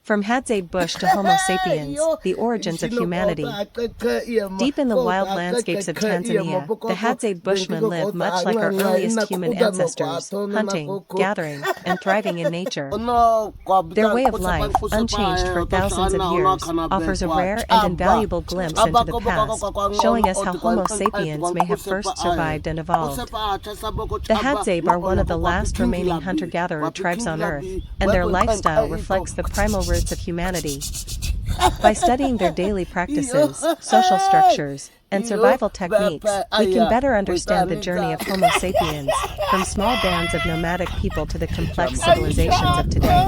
From Hadza Bush to Homo sapiens, the origins of humanity. Deep in the wild landscapes of Tanzania, the Hadza Bushmen lived much like our earliest human ancestors, hunting, gathering, and thriving in nature. Their way of life, unchanged for thousands of years, offers a rare and invaluable glimpse into the past, showing us how Homo sapiens may have first survived and evolved. The Hadza are one of the last remaining hunter-gatherer tribes on Earth, and their lifestyle reflects the primal roots of humanity. By studying their daily practices, social structures, and survival techniques, we can better understand the journey of Homo sapiens, from small bands of nomadic people to the complex civilizations of today.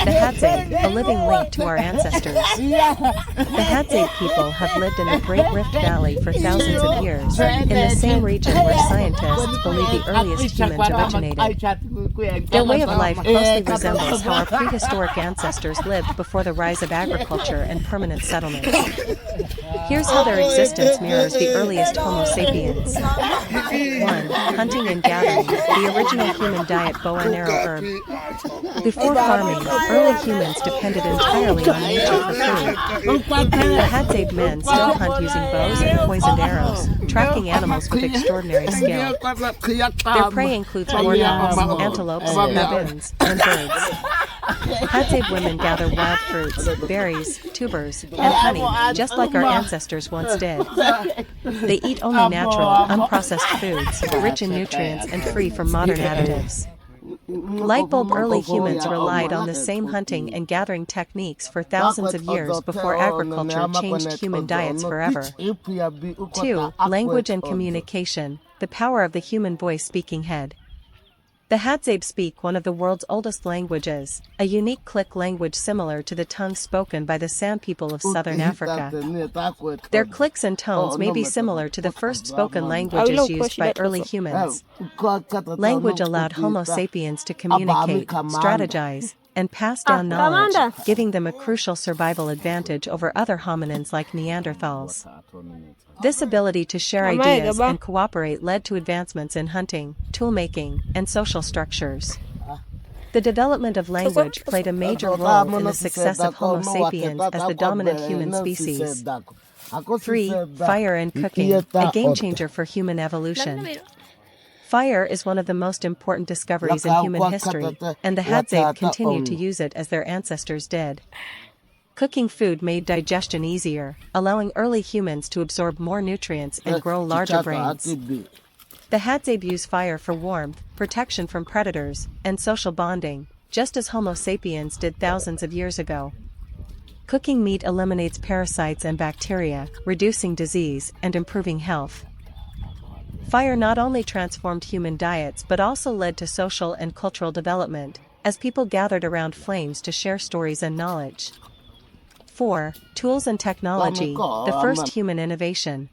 The Hadza, a living link to our ancestors. The Hadza people have lived in the Great Rift Valley for thousands of years, in the same region where scientists believe the earliest humans originated. Their way of life closely resembles how our prehistoric ancestors lived before the rise of agriculture and permanent settlements. Here's how their existence mirrors the earliest Homo sapiens. 1. Hunting and gathering, the original human diet bow and arrow herb. Before farming, early humans depended entirely on nature for food. The Hadza men still hunt using bows and poisoned arrows, tracking animals with extraordinary skill. Their prey includes warthogs, antelopes, baboons, and birds. Hadza women gather wild fruits, berries, tubers, and honey, just like our ancestors once did. They eat only natural, unprocessed foods, rich in nutrients and free from modern additives. Lightbulb early humans relied on the same hunting and gathering techniques for thousands of years before agriculture changed human diets forever. 2. Language and communication, the power of the human voice-speaking head. The Hadza speak one of the world's oldest languages, a unique click language similar to the tongue spoken by the San people of southern Africa. Their clicks and tones may be similar to the first spoken languages used by early humans. Language allowed Homo sapiens to communicate, strategize, and pass down knowledge, giving them a crucial survival advantage over other hominins like Neanderthals. This ability to share ideas and cooperate led to advancements in hunting, toolmaking, and social structures. The development of language played a major role in the success of Homo sapiens as the dominant human species. 3. Fire and cooking, a game-changer for human evolution. Fire is one of the most important discoveries in human history, and the Hadza continued to use it as their ancestors did. Cooking food made digestion easier, allowing early humans to absorb more nutrients and grow larger brains. The Hadza use fire for warmth, protection from predators, and social bonding, just as Homo sapiens did thousands of years ago. Cooking meat eliminates parasites and bacteria, reducing disease and improving health. Fire not only transformed human diets but also led to social and cultural development, as people gathered around flames to share stories and knowledge. 4. Tools and technology, the first human innovation.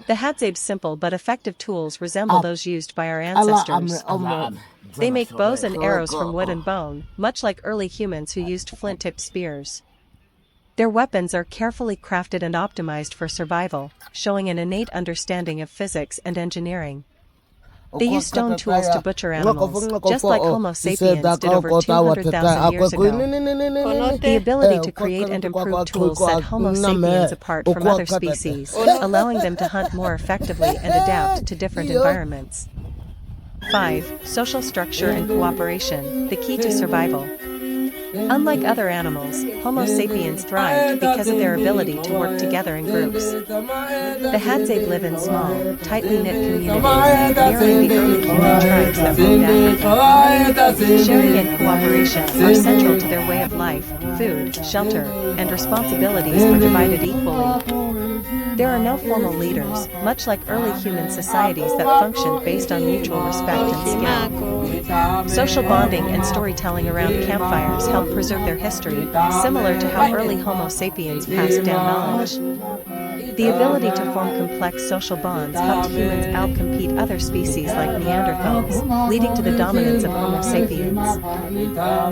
The Hadza's simple but effective tools resemble those used by our ancestors. They make bows and arrows from wood and bone, much like early humans who used flint-tipped spears. Their weapons are carefully crafted and optimized for survival, showing an innate understanding of physics and engineering. They use stone tools to butcher animals, just like Homo sapiens did over 200,000 years ago. The ability to create and improve tools set Homo sapiens apart from other species, allowing them to hunt more effectively and adapt to different environments. 5. Social structure and cooperation, the key to survival. Unlike other animals, Homo sapiens thrived because of their ability to work together in groups. The Hadza live in small, tightly knit communities, mirroring the early human tribes that roamed Africa. Sharing and cooperation are central to their way of life. Food, shelter, and responsibilities are divided equally. There are no formal leaders, much like early human societies that functioned based on mutual respect and skill. Social bonding and storytelling around campfires help preserve their history, similar to how early Homo sapiens passed down knowledge. The ability to form complex social bonds helped humans outcompete other species like Neanderthals, leading to the dominance of Homo sapiens.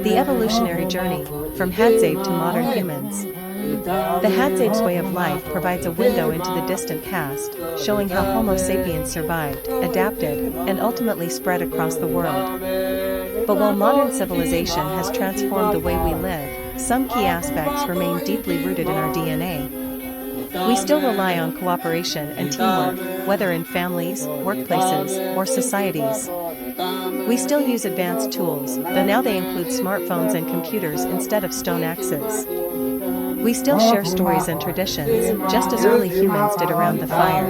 The evolutionary journey, from Hadza to modern humans. The Hadza's way of life provides a window into the distant past, showing how Homo sapiens survived, adapted, and ultimately spread across the world. But while modern civilization has transformed the way we live, some key aspects remain deeply rooted in our DNA. We still rely on cooperation and teamwork, whether in families, workplaces, or societies. We still use advanced tools, though now they include smartphones and computers instead of stone axes. We still share stories and traditions, just as early humans did around the fire.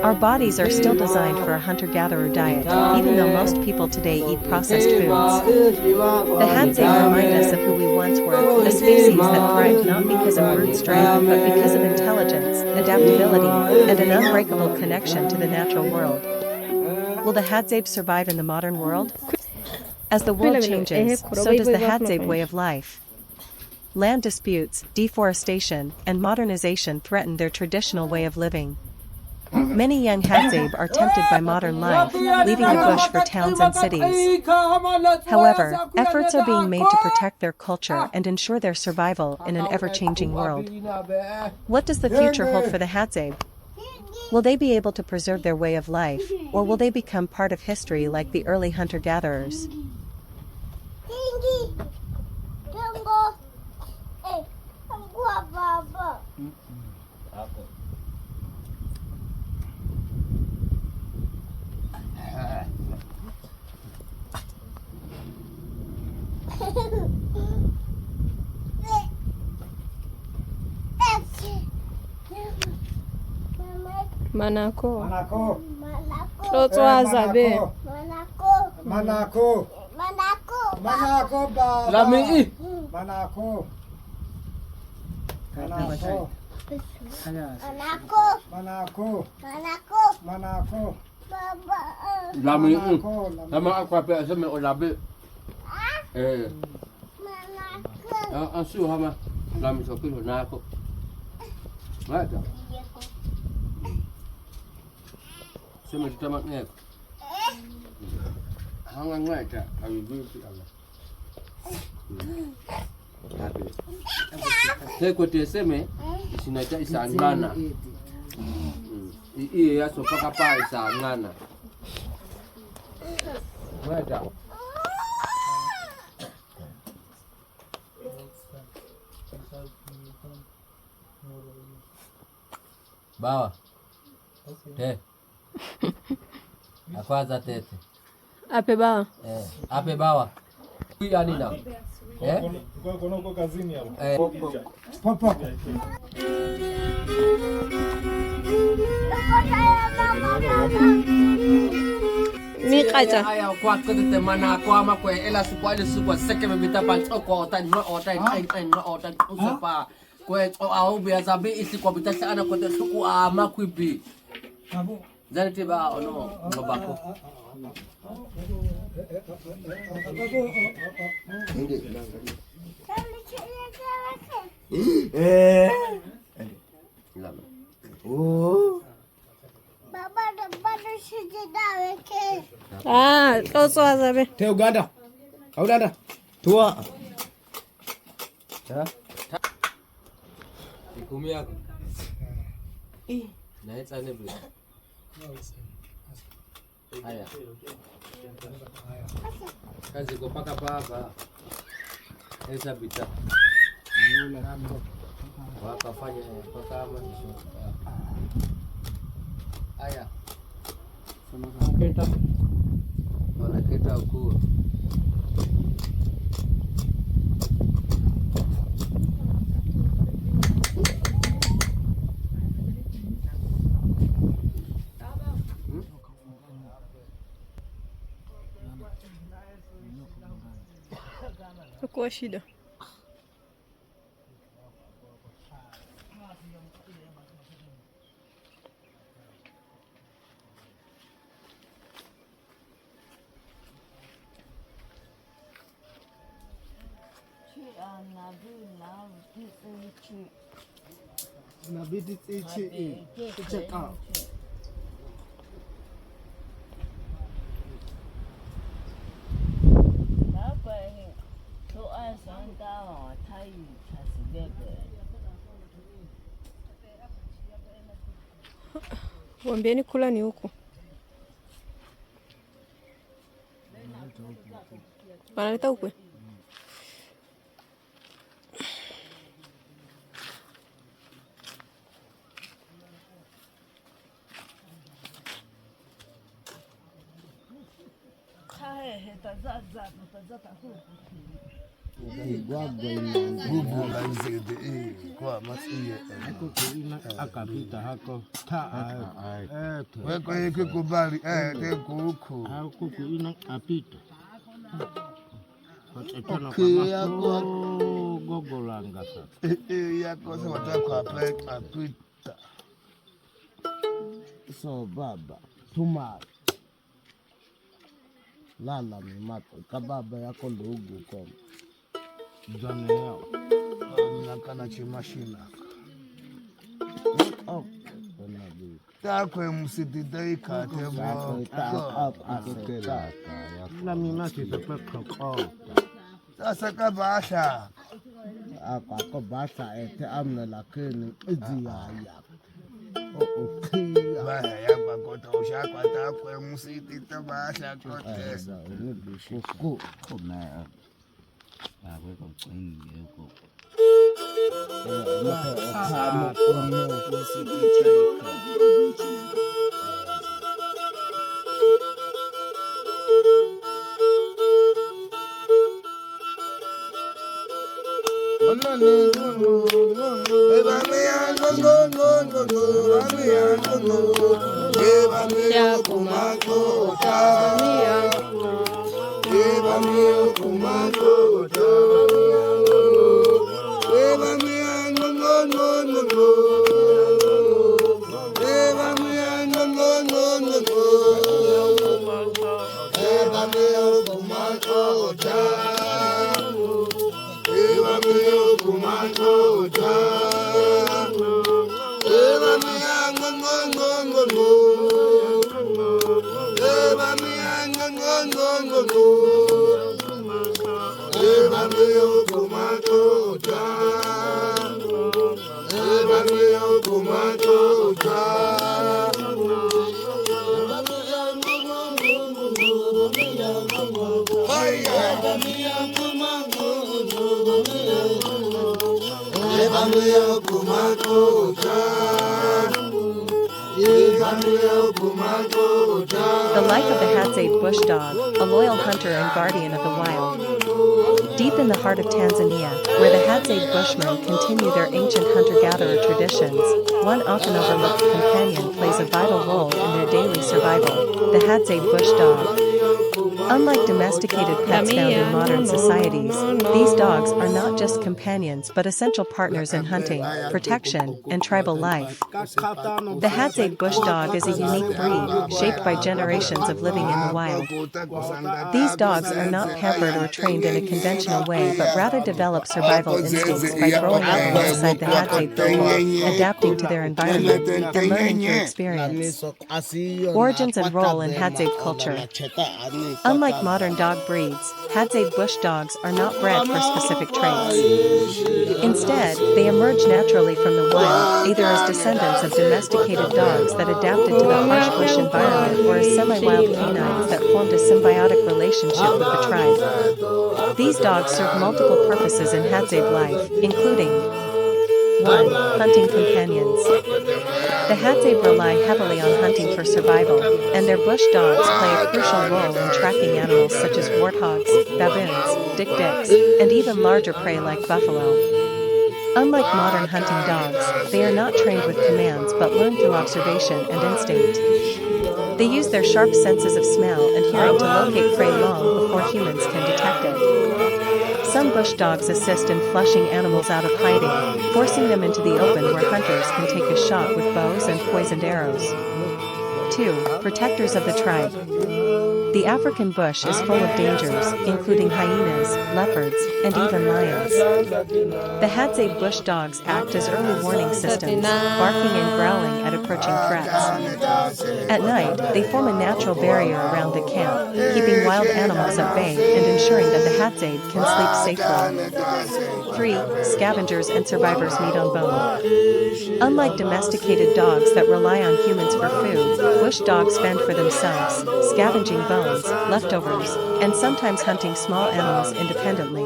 Our bodies are still designed for a hunter-gatherer diet, even though most people today eat processed foods. The Hadza remind us of who we once were, a species that thrived not because of brute strength but because of intelligence, adaptability, and an unbreakable connection to the natural world. Will the Hadza survive in the modern world? As the world changes, so does the Hadza way of life. Land disputes, deforestation, and modernization threaten their traditional way of living. Many young Hadza are tempted by modern life, leaving the bush for towns and cities. However, efforts are being made to protect their culture and ensure their survival in an ever-changing world. What does the future hold for the Hadza? Will they be able to preserve their way of life, or will they become part of history like the early hunter-gatherers? Manako. Manako. Azabe. Manako. Manako ba. Lami. Manako. Manako. Manako. Manako. Lami. Lama aku apa asal me olabe. Asu hama. Lami sokil nako. Ada. Sema tutamak ngek. Hangang ngek tak? Kami beri Allah. Saya kote seme isinacha isangana. Iya so pakapa isangana. Ada. Bawa. Teh. Akwaza tete. Ape bawa. Ape bawa. Huyu ani na. Uko kazini hapo. Papa. Miqacha. Aya kwa kete mana kwa makwe ela supa seke bita pantsoko otan no otan usapa. Kwe au biasa be isi kwa bita sana kwa suku makwibi. Zani tiba ono ngobako. Tozo azabe. Te Uganda. Uganda. Tua. Ikumi yako. Na etsane bro. Haya. Kazi ko paka baba. Esa bita. Wakafanya paka ama nisho. Haya. Wanaketa huko. Kwa shida. Inabidi check out. Wambieni kula ni huku. Wanaleta huku. Kwa masiye akapita hako taa weko yeke kubali ke kuku kuku ina apita okay yako gogolanga sasa yako sema kwa apita so baba tuma lala mimato kababa yako ndugu kwa jana yao nakana chimashina oh takwe msitidai katebo na mimati sepeka kwa sasa kabasha ako basa ete amna lakini iziya baya yakwa kota ushakwa takwe msitita basha kote kuku The life of the Hadza Bush dog, a loyal hunter and guardian of the wild. Deep in the heart of Tanzania, where the Hadza Bushmen continue their ancient hunter-gatherer traditions, one often overlooked companion plays a vital role in their daily survival, the Hadza Bush dog. Unlike domesticated pets found in modern societies, these dogs are not just companions but essential partners in hunting, protection, and tribal life. The Hadza Bush dog is a unique breed, shaped by generations of living in the wild. These dogs are not pampered or trained in a conventional way but rather develop survival instincts by growing up alongside the Hadza breed, adapting to their environment, and learning through experience. Origins and role in Hadza culture. Unlike modern dog breeds, Hadza Bush dogs are not bred for specific traits. Instead, they emerge naturally from the wild, either as descendants of domesticated dogs that adapted to the harsh bush environment or as semi-wild canines that formed a symbiotic relationship with the tribe. These dogs serve multiple purposes in Hadza life, including 1. Hunting companions. The Hadza rely heavily on hunting for survival, and their bush dogs play a crucial role in tracking animals such as warthogs, baboons, dik-diks, and even larger prey like buffalo. Unlike modern hunting dogs, they are not trained with commands but learn through observation and instinct. They use their sharp senses of smell and hearing to locate prey long before humans can detect it. Some bush dogs assist in flushing animals out of hiding, forcing them into the open where hunters can take a shot with bows and poisoned arrows. 2. Protectors of the tribe. The African bush is full of dangers, including hyenas, leopards, and even lions. The Hadza Bush dogs act as early warning systems, barking and growling at approaching threats. At night, they form a natural barrier around the camp, keeping wild animals at bay and ensuring that the Hadza can sleep safely. 3. Scavengers and survivors meet on bone. Unlike domesticated dogs that rely on humans for food, bush dogs fend for themselves, scavenging bones, leftovers, and sometimes hunting small animals independently.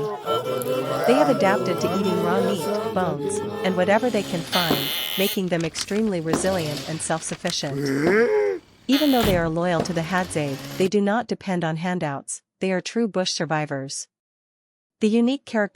They have adapted to eating raw meat, bones, and whatever they can find, making them extremely resilient and self-sufficient. Even though they are loyal to the Hadza, they do not depend on handouts, they are true bush survivors. The unique characteristics